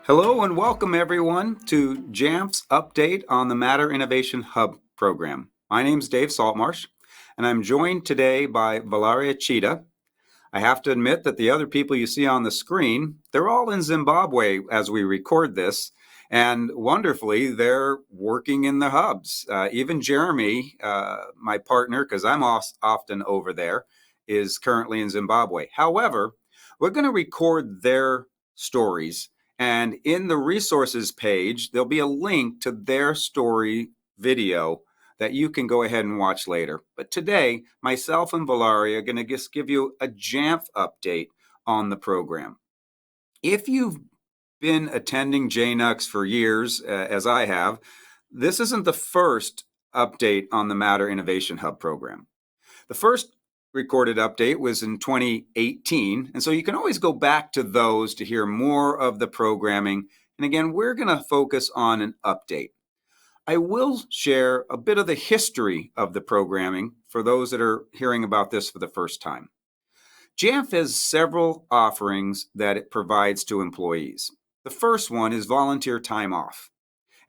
Hello and welcome everyone to Jamf's update on the Matter Innovation Hub program. My name is Dave Saltmarsh and I'm joined today by Valeria Chita. I have to admit that the other people you see on the screen, they're all in Zimbabwe as we record this, and wonderfully they're working in the hubs. Even Jeremy, my partner, because I'm often over there, is currently in Zimbabwe. However, we're going to record their stories. And in the resources page, there'll be a link to their story video that you can go ahead and watch later. But today, myself and Valeria are going to just give you a Jamf update on the program. If you've been attending JNUCs for years, as I have, this isn't the first update on the Matter Innovation Hub program. The first recorded update was in 2018, and so you can always go back to those to hear more of the programming. And again, we're going to focus on an update. I will share a bit of the history of the programming for those that are hearing about this for the first time. Jamf has several offerings that it provides to employees. The first one is volunteer time off.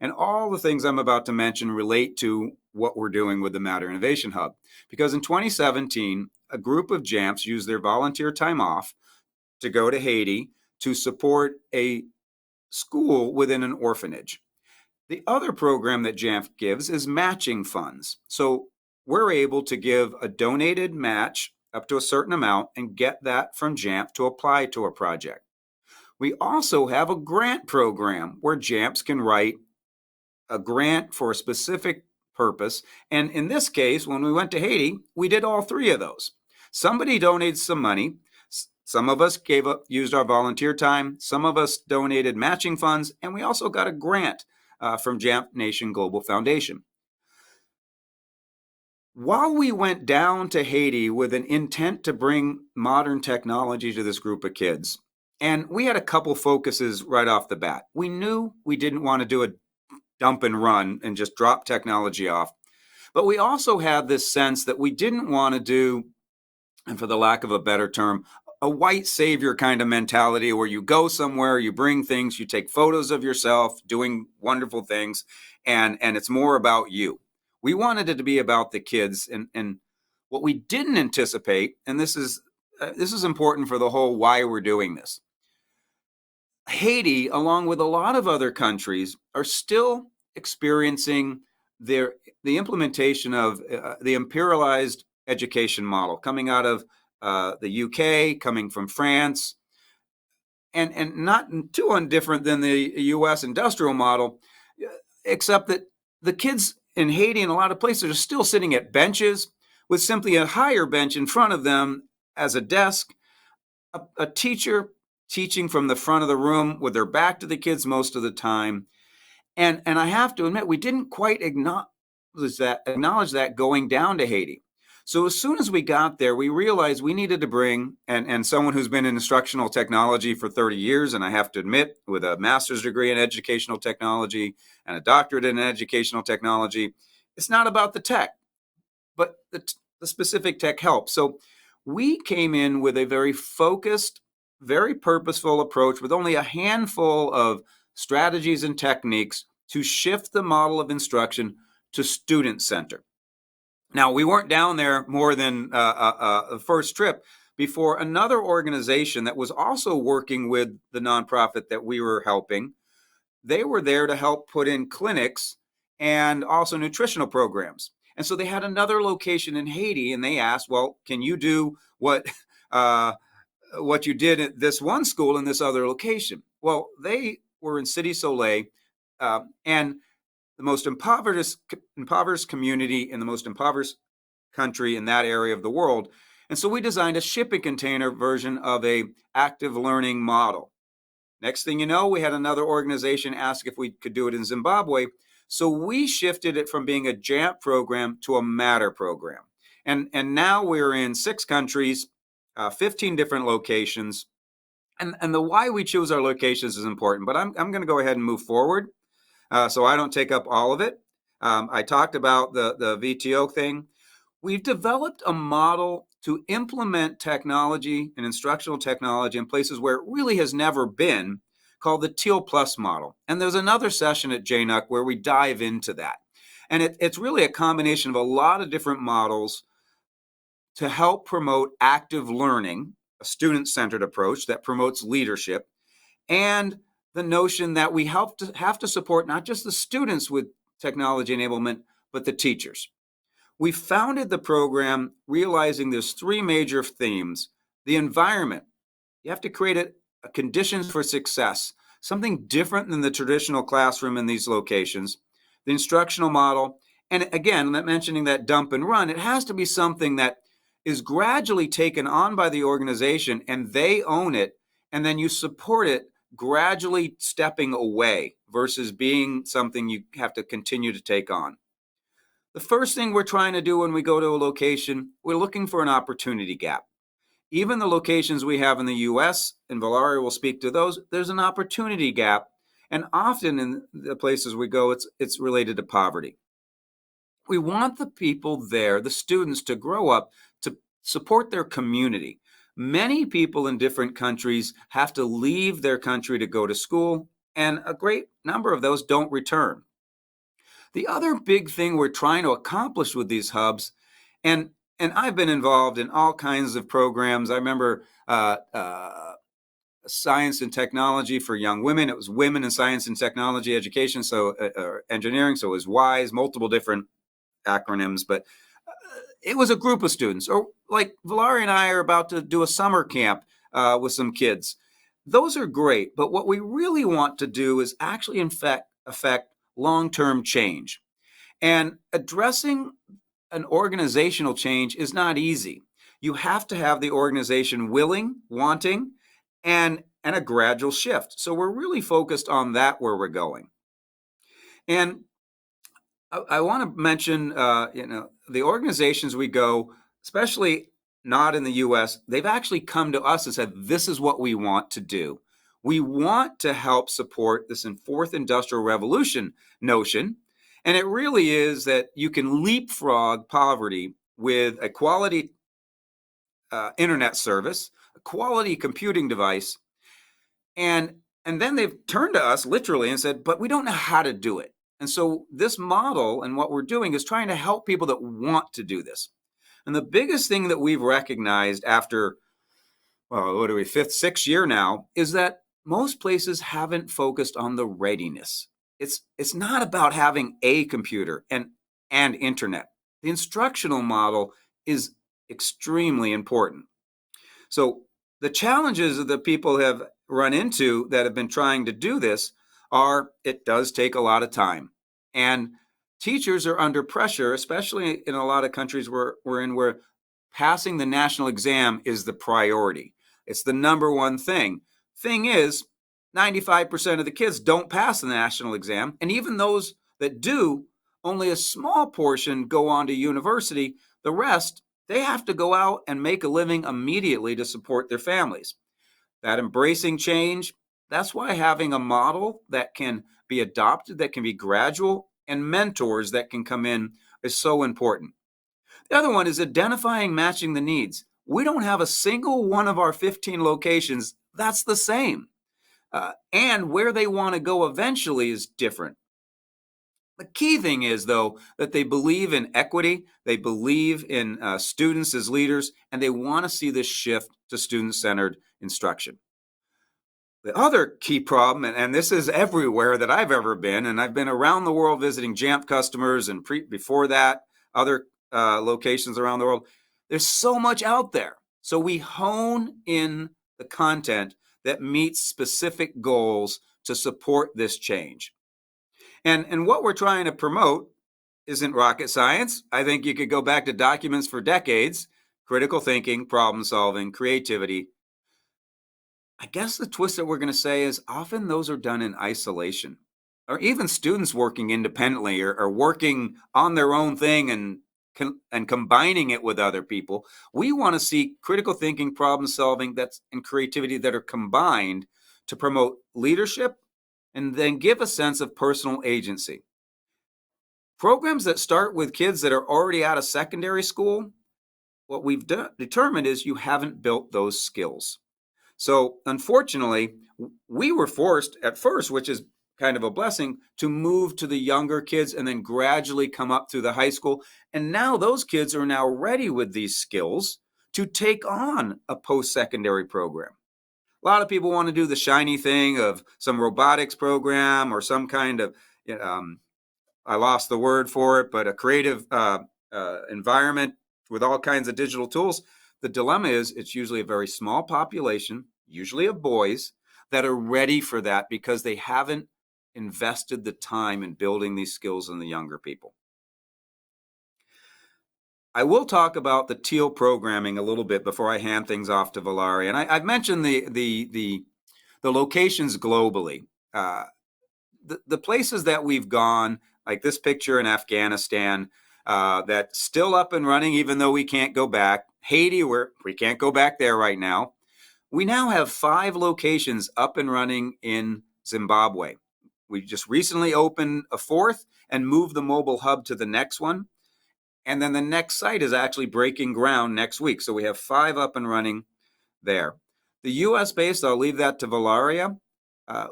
And all the things I'm about to mention relate to what we're doing with the Matter Innovation Hub. Because in 2017, a group of Jamfs used their volunteer time off to go to Haiti to support a school within an orphanage. The other program that Jamf gives is matching funds. So we're able to give a donated match up to a certain amount and get that from Jamf to apply to a project. We also have a grant program where Jamfs can write a grant for a specific purpose. And in this case, when we went to Haiti, we did all three of those. Somebody donated some money. Some of us used our volunteer time. Some of us donated matching funds. And we also got a grant from Jamf Nation Global Foundation. While we went down to Haiti with an intent to bring modern technology to this group of kids, and we had a couple focuses right off the bat. We knew we didn't want to do a dump and run and just drop technology off. But we also had this sense that we didn't want to do, and for the lack of a better term, a white savior kind of mentality where you go somewhere, you bring things, you take photos of yourself doing wonderful things, and it's more about you. We wanted it to be about the kids. And what we didn't anticipate, and this is important for the whole why we're doing this. Haiti, along with a lot of other countries, are still experiencing the implementation of the imperialized education model coming out of the UK, coming from France, and not too undifferent than the US industrial model, except that the kids in Haiti and a lot of places are still sitting at benches with simply a higher bench in front of them as a desk, a teacher teaching from the front of the room with their back to the kids most of the time. And I have to admit, we didn't quite acknowledge that going down to Haiti. So as soon as we got there, we realized we needed to bring, and someone who's been in instructional technology for 30 years, and I have to admit, with a master's degree in educational technology and a doctorate in educational technology, it's not about the tech, but the specific tech helps. So we came in with a very focused, very purposeful approach with only a handful of strategies and techniques to shift the model of instruction to student center. Now, we weren't down there more than the first trip before another organization that was also working with the nonprofit that we were helping. They were there to help put in clinics and also nutritional programs. And so they had another location in Haiti, and they asked, well, can you do what you did at this one school in this other location? Well, they were in Cité Soleil, and the most impoverished community in the most impoverished country in that area of the world. And so we designed a shipping container version of a active learning model. Next thing you know, we had another organization ask if we could do it in Zimbabwe. So we shifted it from being a Jamf program to a Matter program. And now we're in 6 countries, 15 different locations. And the why we choose our locations is important, but I'm going to go ahead and move forward so I don't take up all of it. I talked about the VTO thing. We've developed a model to implement technology and instructional technology in places where it really has never been, called the Teal Plus model. And there's another session at JNUC where we dive into that. And it's really a combination of a lot of different models to help promote active learning, a student-centered approach that promotes leadership, and the notion that we have to support not just the students with technology enablement, but the teachers. We founded the program realizing there's three major themes. The environment. You have to create a conditions for success, something different than the traditional classroom in these locations. The instructional model, and again, mentioning that dump and run, it has to be something that is gradually taken on by the organization and they own it, and then you support it gradually stepping away versus being something you have to continue to take on. The first thing we're trying to do when we go to a location, we're looking for an opportunity gap. Even the locations we have in the US, and Valarie will speak to those, there's an opportunity gap. And often in the places we go, it's related to poverty. We want the people there, the students, to grow up to support their community. Many people in different countries have to leave their country to go to school, and a great number of those don't return. The other big thing we're trying to accomplish with these hubs, and I've been involved in all kinds of programs. I remember science and technology for young women. It was women in science and technology education, so engineering, so it was WISE, multiple different acronyms, but it was a group of students. Or like Valarie and I are about to do a summer camp with some kids. Those are great, but what we really want to do is actually affect long-term change. And addressing an organizational change is not easy. You have to have the organization willing, wanting, and a gradual shift. So we're really focused on that where we're going. And I want to mention, the organizations we go, especially not in the US, they've actually come to us and said, this is what we want to do. We want to help support this fourth industrial revolution notion. And it really is that you can leapfrog poverty with a quality internet service, a quality computing device. And then they've turned to us literally and said, but we don't know how to do it. And so this model and what we're doing is trying to help people that want to do this. And the biggest thing that we've recognized after, fifth, sixth year now, is that most places haven't focused on the readiness. It's not about having a computer and internet. The instructional model is extremely important. So the challenges that people have run into that have been trying to do this are, it does take a lot of time. And teachers are under pressure, especially in a lot of countries we're in, where passing the national exam is the priority. It's the number one thing. Thing is, 95% of the kids don't pass the national exam. And even those that do, only a small portion go on to university. The rest, they have to go out and make a living immediately to support their families. That embracing change, that's why having a model that can be adopted, that can be gradual, and mentors that can come in is so important. The other one is identifying, matching the needs. We don't have a single one of our 15 locations that's the same. And where they want to go eventually is different. The key thing is, though, that they believe in equity, they believe in students as leaders, and they want to see this shift to student-centered instruction. The other key problem, and this is everywhere that I've ever been, and I've been around the world visiting Jamf customers, and before that, other locations around the world, there's so much out there. So we hone in the content that meets specific goals to support this change. And what we're trying to promote isn't rocket science. I think you could go back to documents for decades: critical thinking, problem solving, creativity. I guess the twist that we're going to say is often those are done in isolation, or even students working independently or working on their own thing and combining it with other people. We want to see critical thinking, problem solving, and creativity that are combined to promote leadership and then give a sense of personal agency. Programs that start with kids that are already out of secondary school, what we've determined is you haven't built those skills. So unfortunately, we were forced at first, which is kind of a blessing, to move to the younger kids and then gradually come up through the high school. And now those kids are now ready with these skills to take on a post-secondary program. A lot of people want to do the shiny thing of some robotics program or some kind of, I lost the word for it, but a creative environment with all kinds of digital tools. The dilemma is it's usually a very small population, usually of boys, that are ready for that because they haven't invested the time in building these skills in the younger people. I will talk about the teal programming a little bit before I hand things off to Valari. And I've mentioned the locations globally. The places that we've gone, like this picture in Afghanistan, that's still up and running, even though we can't go back. Haiti, where we can't go back there right now. We now have 5 locations up and running in Zimbabwe. We just recently opened a 4th and moved the mobile hub to the next one. And then the next site is actually breaking ground next week. So we have 5 up and running there. The US based, I'll leave that to Valaria.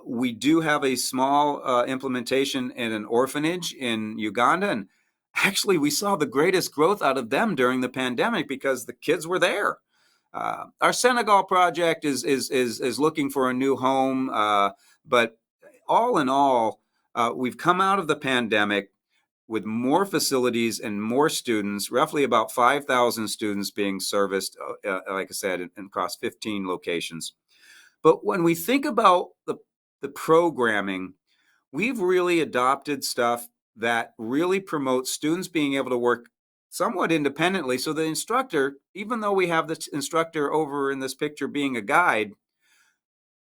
We do have a small implementation in an orphanage in Uganda. And actually, we saw the greatest growth out of them during the pandemic because the kids were there. Our Senegal project is looking for a new home. But all in all, we've come out of the pandemic with more facilities and more students, roughly about 5,000 students being serviced, like I said, across 15 locations. But when we think about the programming, we've really adopted stuff that really promotes students being able to work somewhat independently. So the instructor, even though we have the instructor over in this picture being a guide,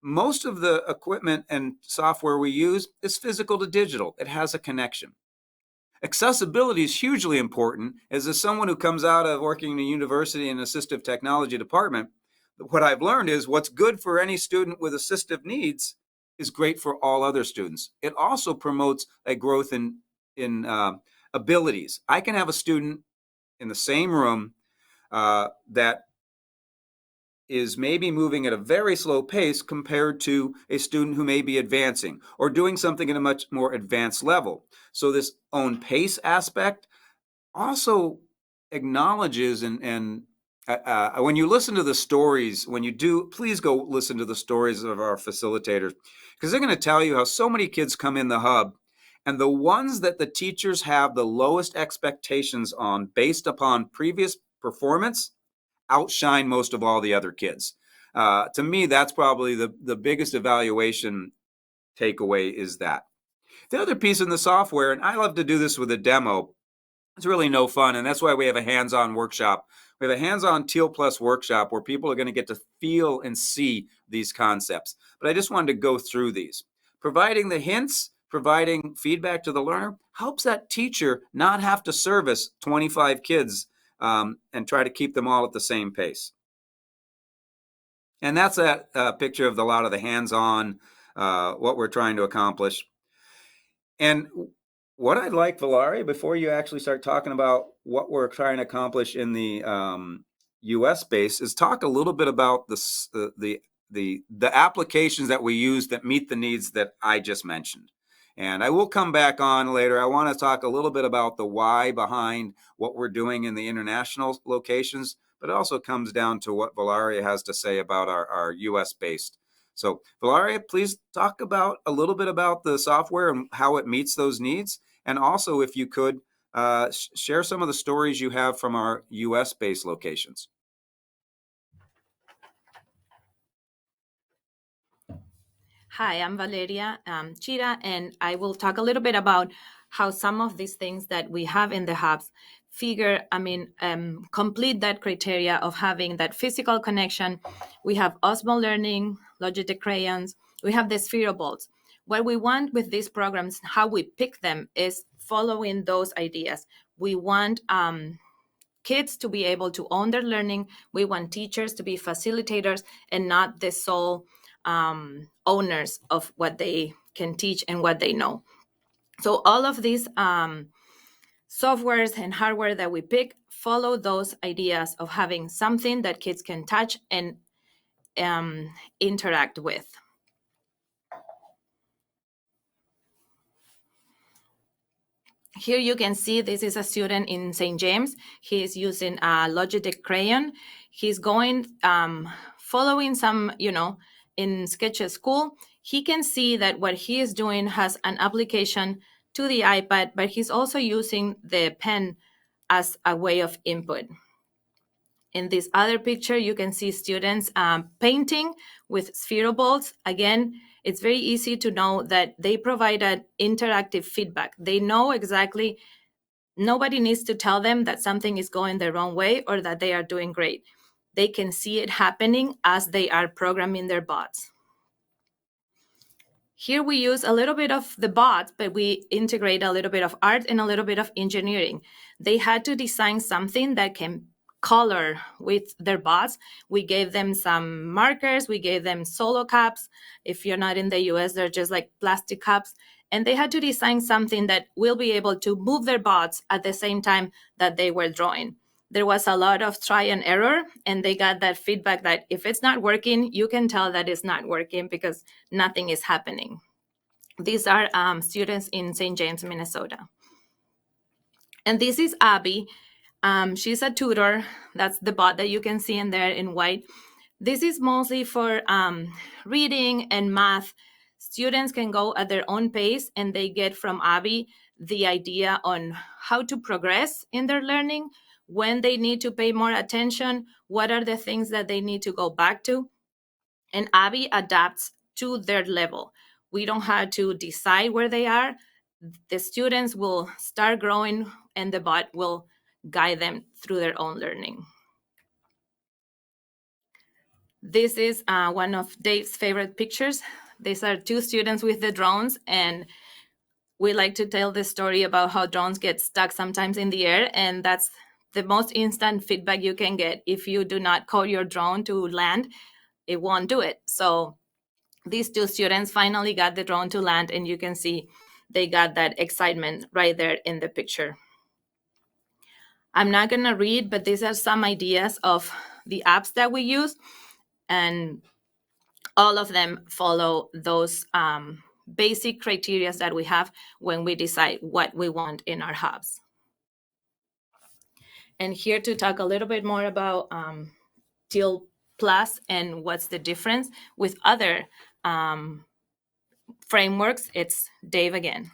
most of the equipment and software we use is physical to digital. It has a connection. Accessibility is hugely important. As someone who comes out of working in a university in an assistive technology department, what I've learned is what's good for any student with assistive needs is great for all other students. It also promotes a growth in abilities. I can have a student in the same room that is maybe moving at a very slow pace compared to a student who may be advancing or doing something at a much more advanced level. So this own pace aspect also acknowledges and when you listen to the stories, when you do, please go listen to the stories of our facilitators, because they're going to tell you how so many kids come in the hub, and the ones that the teachers have the lowest expectations on based upon previous performance outshine most of all the other kids. To me, that's probably the biggest evaluation takeaway is that. The other piece in the software, and I love to do this with a demo, it's really no fun, and that's why we have a hands-on workshop. We have a hands-on Teal Plus workshop where people are going to get to feel and see these concepts. But I just wanted to go through these. Providing the hints, providing feedback to the learner helps that teacher not have to service 25 kids and try to keep them all at the same pace. And that's a picture of a lot of the hands-on, what we're trying to accomplish. And what I'd like, Valari, before you actually start talking about what we're trying to accomplish in the U.S. base, is talk a little bit about the applications that we use that meet the needs that I just mentioned. And I will come back on later. I want to talk a little bit about the why behind what we're doing in the international locations, but it also comes down to what Valaria has to say about our U.S.-based. So, Valaria, please talk about a little bit about the software and how it meets those needs. And also, if you could, share some of the stories you have from our U.S.-based locations. Hi, I'm Valeria Chira, and I will talk a little bit about how some of these things that we have in the hubs complete that criteria of having that physical connection. We have Osmo Learning, Logitech crayons, we have the spheroballs. What we want with these programs, how we pick them, is following those ideas. We want kids to be able to own their learning. We want teachers to be facilitators and not the sole owners of what they can teach and what they know. So all of these softwares and hardware that we pick follow those ideas of having something that kids can touch and interact with. Here you can see this is a student in St. James. He's using a Logitech crayon. He's going, following some, in Sketches School. He can see that what he is doing has an application to the iPad, but he's also using the pen as a way of input. In this other picture, you can see students painting with spheroballs. Again, it's very easy to know that they provided interactive feedback. They know exactly, nobody needs to tell them that something is going the wrong way or that they are doing great. They can see it happening as they are programming their bots. Here we use a little bit of the bots, but we integrate a little bit of art and a little bit of engineering. They had to design something that can color with their bots. We gave them some markers, we gave them solo cups. If you're not in the US, they're just like plastic cups. And they had to design something that will be able to move their bots at the same time that they were drawing. There was a lot of try and error, and they got that feedback that if it's not working, you can tell that it's not working because nothing is happening. These are students in St. James, Minnesota. And this is Abby. She's a tutor. That's the bot that you can see in there in white. This is mostly for reading and math. Students can go at their own pace, and they get from Abby the idea on how to progress in their learning, when they need to pay more attention, what are the things that they need to go back to. And Abby adapts to their level. We don't have to decide where they are. The students will start growing, and the bot will guide them through their own learning. This is one of Dave's favorite pictures. These are two students with the drones, and we like to tell the story about how drones get stuck sometimes in the air, and that's the most instant feedback you can get. If you do not code your drone to land, it won't do it. So these two students finally got the drone to land, and you can see they got that excitement right there in the picture. I'm not going to read, but these are some ideas of the apps that we use, and all of them follow those basic criteria that we have when we decide what we want in our hubs. And here to talk a little bit more about Teal Plus and what's the difference with other frameworks, it's Dave again.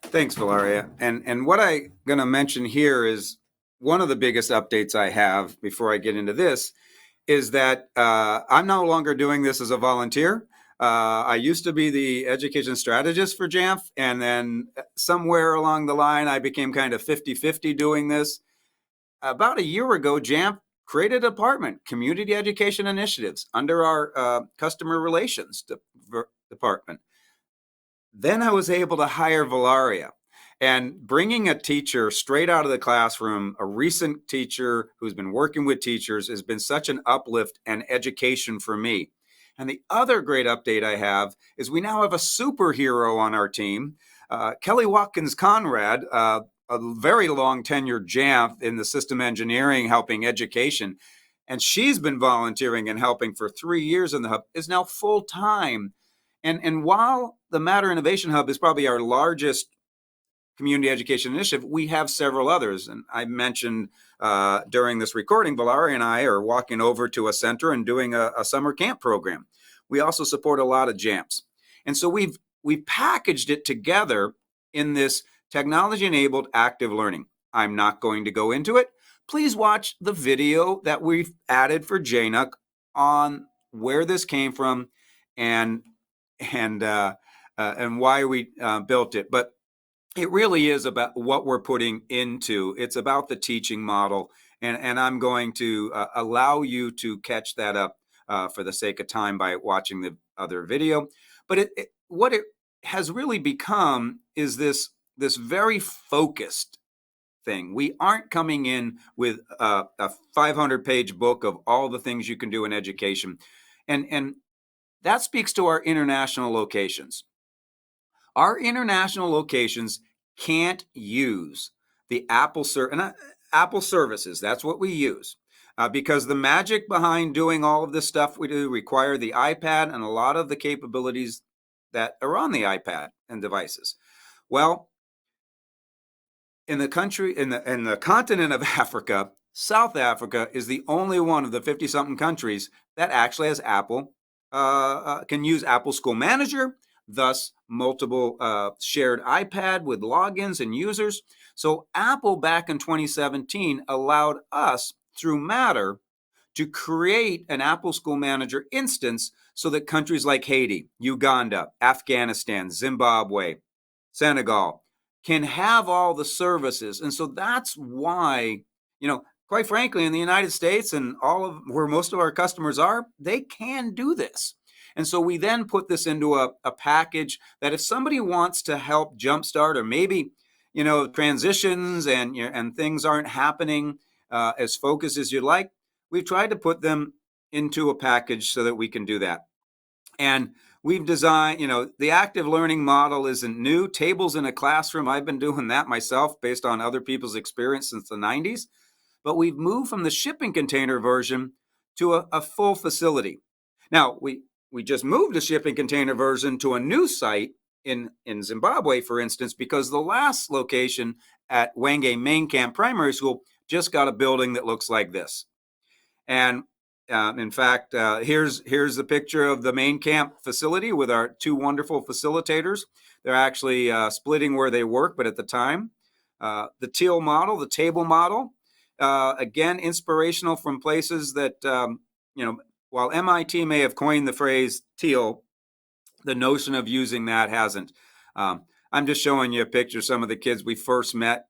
Thanks, Valeria. And what I'm going to mention here is one of the biggest updates I have before I get into this is that I'm no longer doing this as a volunteer. I used to be the education strategist for Jamf, and then somewhere along the line, I became kind of 50-50 doing this. About a year ago, Jamf created a department, Community Education Initiatives, under our Customer Relations department. Then I was able to hire Valeria, and bringing a teacher straight out of the classroom, a recent teacher who's been working with teachers, has been such an uplift and education for me. And the other great update I have is we now have a superhero on our team, Kelly Watkins Conrad, a very long tenured Jamf in the system engineering, helping education. And she's been volunteering and helping for 3 years in the hub, is now full-time. And while the Matter Innovation Hub is probably our largest community education initiative, we have several others. And I mentioned during this recording, Valeria and I are walking over to a center and doing a summer camp program. We also support a lot of Jamfs. And so we've packaged it together in this technology-enabled active learning. I'm not going to go into it. Please watch the video that we've added for JNUC on where this came from and why we built it. But it really is about what we're putting into. It's about the teaching model, and I'm going to allow you to catch that up for the sake of time by watching the other video. But what it has really become is this very focused thing. We aren't coming in with a 500-page book of all the things you can do in education, and that speaks to our international locations. Our international locations can't use the Apple services. That's what we use. Because the magic behind doing all of this stuff we do require the iPad and a lot of the capabilities that are on the iPad and devices. Well, in the country, in the continent of Africa, South Africa is the only one of the 50-something countries that actually has Apple, can use Apple School Manager, thus multiple shared iPad with logins and users. So Apple back in 2017 allowed us through Matter to create an Apple School Manager instance so that countries like Haiti, Uganda, Afghanistan, Zimbabwe, Senegal can have all the services. And so that's why, quite frankly, in the United States and all of where most of our customers are, they can do this. And so we then put this into a package that if somebody wants to help jumpstart, or maybe, transitions and things aren't happening as focused as you'd like, we've tried to put them into a package so that we can do that. And we've designed, the active learning model isn't new. Tables in a classroom, I've been doing that myself based on other people's experience since the 90s. But we've moved from the shipping container version to a full facility. Now, we just moved a shipping container version to a new site in Zimbabwe, for instance, because the last location at Wenge Main Camp Primary School just got a building that looks like this. And in fact, here's the picture of the main camp facility with our two wonderful facilitators. They're actually splitting where they work, but at the time, the teal model, the table model, again, inspirational from places that, while MIT may have coined the phrase teal, the notion of using that hasn't. I'm just showing you a picture of some of the kids we first met.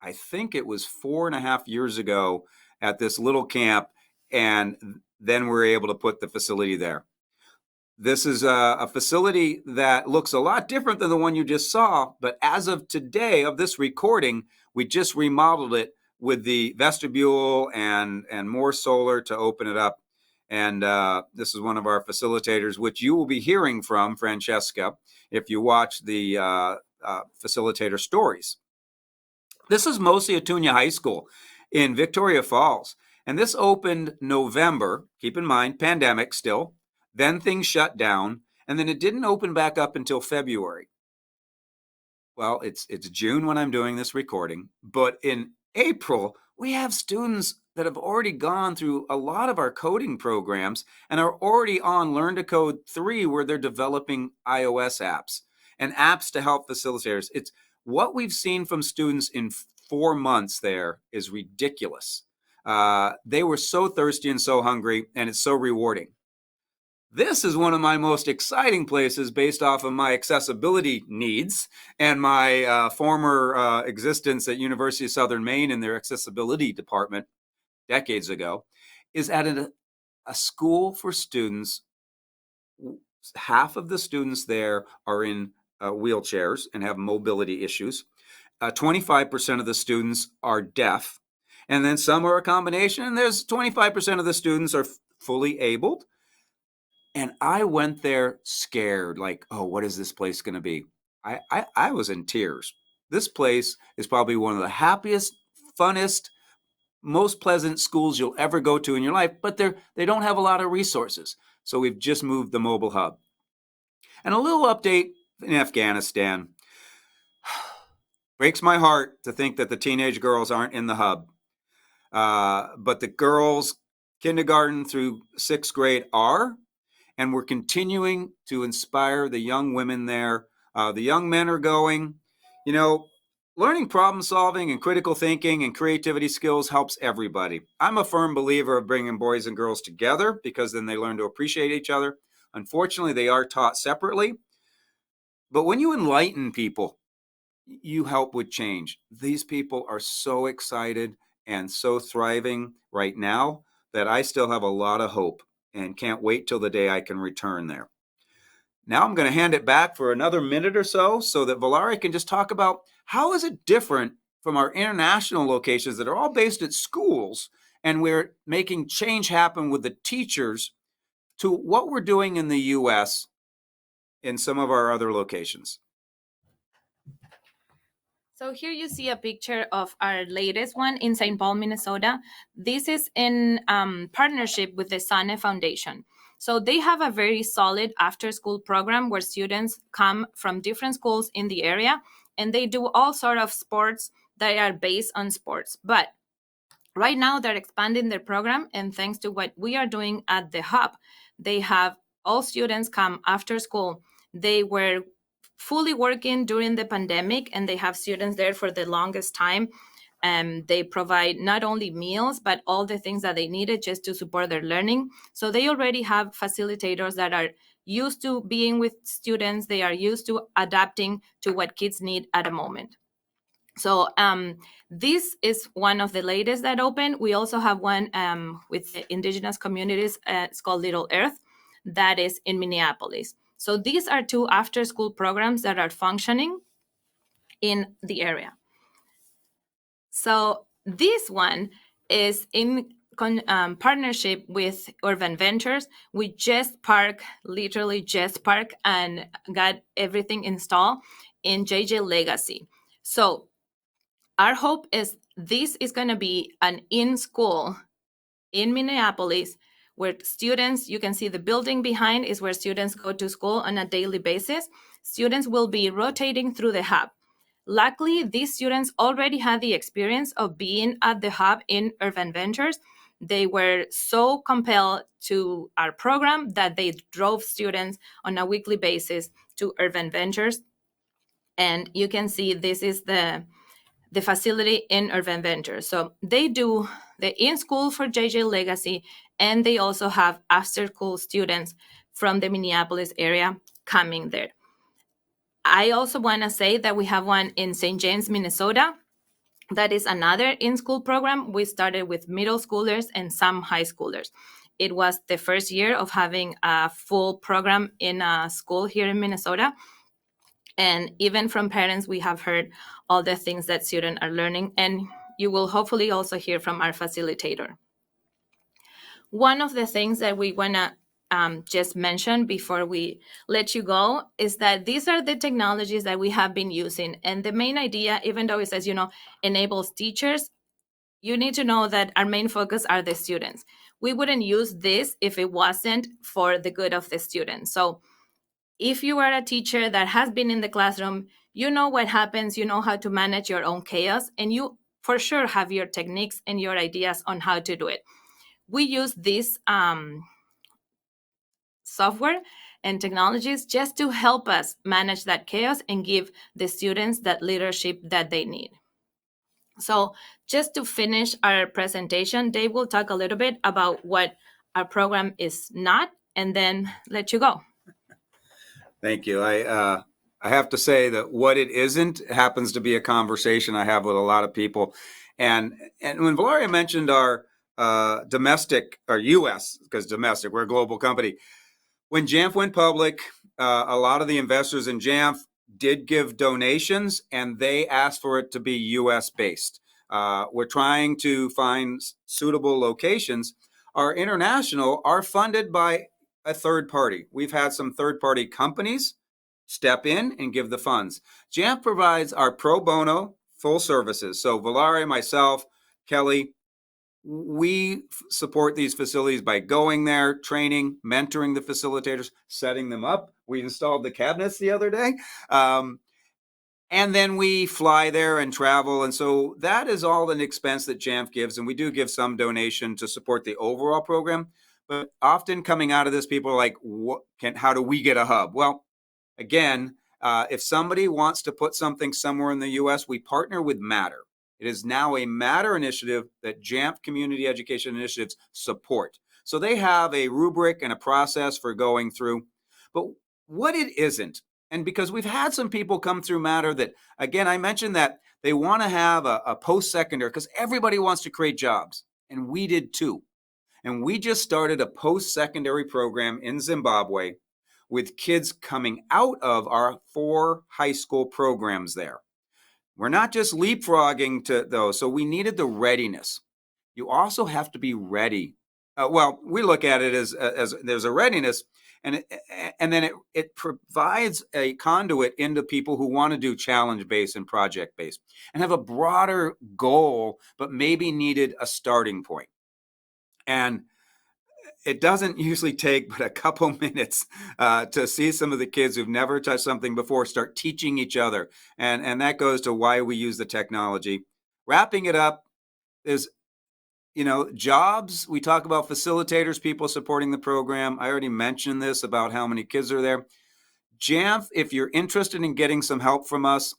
I think it was 4.5 years ago at this little camp. And then we're able to put the facility there. This is a facility that looks a lot different than the one you just saw, but as of today of this recording, we just remodeled it with the vestibule and more solar to open it up. And this is one of our facilitators, which you will be hearing from, Francesca, if you watch the facilitator stories. This is mostly Atunya High School in Victoria Falls. And this opened November, keep in mind, pandemic still, then things shut down, and then it didn't open back up until February. Well, it's June when I'm doing this recording, but in April, we have students that have already gone through a lot of our coding programs and are already on Learn to Code 3, where they're developing iOS apps and apps to help facilitators. It's what we've seen from students in 4 months there is ridiculous. They were so thirsty and so hungry, and it's so rewarding. This is one of my most exciting places based off of my accessibility needs and my former existence at University of Southern Maine in their accessibility department decades ago, is at a school for students. Half of the students there are in wheelchairs and have mobility issues. 25% of the students are deaf. And then some are a combination, and there's 25% of the students are fully abled. And I went there scared, like, oh, what is this place going to be? I was in tears. This place is probably one of the happiest, funnest, most pleasant schools you'll ever go to in your life, but they don't have a lot of resources. So we've just moved the mobile hub. And a little update in Afghanistan. Breaks my heart to think that the teenage girls aren't in the hub. But the girls, kindergarten through 6th grade, are, and we're continuing to inspire the young women there. The young men are going. Learning problem solving and critical thinking and creativity skills helps everybody. I'm a firm believer of bringing boys and girls together because then they learn to appreciate each other. Unfortunately, they are taught separately. But when you enlighten people, you help with change. These people are so excited and so thriving right now that I still have a lot of hope and can't wait till the day I can return there. Now I'm going to hand it back for another minute or so that Valari can just talk about how is it different from our international locations that are all based at schools, and we're making change happen with the teachers, to what we're doing in the U.S. in some of our other locations. So here you see a picture of our latest one in St. Paul, Minnesota. This is in partnership with the SANE Foundation. So they have a very solid after-school program where students come from different schools in the area, and they do all sort of sports that are based on sports. But right now they're expanding their program, and thanks to what we are doing at the hub, they have all students come after school. They were fully working during the pandemic, and they have students there for the longest time. They provide not only meals, but all the things that they needed just to support their learning. So they already have facilitators that are used to being with students. They are used to adapting to what kids need at a moment. So this is one of the latest that opened. We also have one with the indigenous communities. It's called Little Earth, that is in Minneapolis. So these are two after-school programs that are functioning in the area. So this one is in partnership with Urban Ventures. We literally just park and got everything installed in JJ Legacy. So our hope is this is going to be an in-school in Minneapolis where students, you can see the building behind is where students go to school on a daily basis. Students will be rotating through the hub. Luckily, these students already had the experience of being at the hub in Urban Ventures. They were so compelled to our program that they drove students on a weekly basis to Urban Ventures. And you can see this is the facility in Urban Ventures. So they do the in-school for JJ Legacy, and they also have after-school students from the Minneapolis area coming there. I also want to say that we have one in St. James, Minnesota. That is another in-school program. We started with middle schoolers and some high schoolers. It was the first year of having a full program in a school here in Minnesota. And even from parents, we have heard all the things that students are learning. And you will hopefully also hear from our facilitator. One of the things that we want to just mention before we let you go is that these are the technologies that we have been using. And the main idea, even though it says, enables teachers, you need to know that our main focus are the students. We wouldn't use this if it wasn't for the good of the students. So if you are a teacher that has been in the classroom, you know what happens, you know how to manage your own chaos, and you for sure have your techniques and your ideas on how to do it. We use this software and technologies just to help us manage that chaos and give the students that leadership that they need. So just to finish our presentation, Dave will talk a little bit about what our program is not, and then let you go. Thank you. I have to say that what it isn't happens to be a conversation I have with a lot of people. And when Valeria mentioned our domestic, or U.S., because domestic, we're a global company. When Jamf went public, a lot of the investors in Jamf did give donations, and they asked for it to be U.S. based. We're trying to find suitable locations. Our international are funded by a third party. We've had some third party companies step in and give the funds. Jamf provides our pro bono full services. So Valeria, myself, Kelly, we support these facilities by going there, training, mentoring the facilitators, setting them up. We installed the cabinets the other day. And then we fly there and travel. And so that is all an expense that Jamf gives. And we do give some donation to support the overall program. But often coming out of this, people are like, how do we get a hub? Well, again, if somebody wants to put something somewhere in the U.S., we partner with Matter. It is now a Matter initiative that Jamf Community Education Initiatives support. So they have a rubric and a process for going through. But what it isn't, and because we've had some people come through Matter that, again, I mentioned that they want to have a post-secondary because everybody wants to create jobs, and we did too. And we just started a post-secondary program in Zimbabwe with kids coming out of our 4 high school programs there. We're not just leapfrogging to those, so we needed the readiness. You also have to be ready. Well, we look at it as there's a readiness, and then it provides a conduit into people who want to do challenge-based and project-based and have a broader goal, but maybe needed a starting point. And it doesn't usually take but a couple minutes to see some of the kids who've never touched something before start teaching each other. And that goes to why we use the technology. Wrapping it up, is jobs. We talk about facilitators, people supporting the program. I already mentioned this about how many kids are there. Jamf, if you're interested in getting some help from us,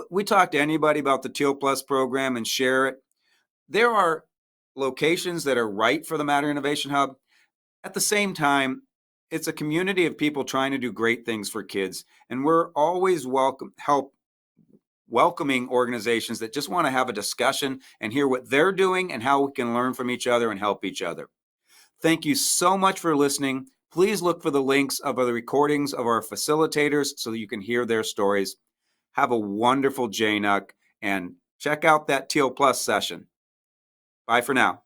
we talk to anybody about the Teal Plus program and share it. There are locations that are right for the Matter Innovation Hub. At the same time, it's a community of people trying to do great things for kids, and we're always welcoming organizations that just want to have a discussion and hear what they're doing and how we can learn from each other and help each other. Thank you so much for listening. Please look for the links of the recordings of our facilitators so that you can hear their stories. Have a wonderful JNUC and check out that Teal Plus session. Bye for now.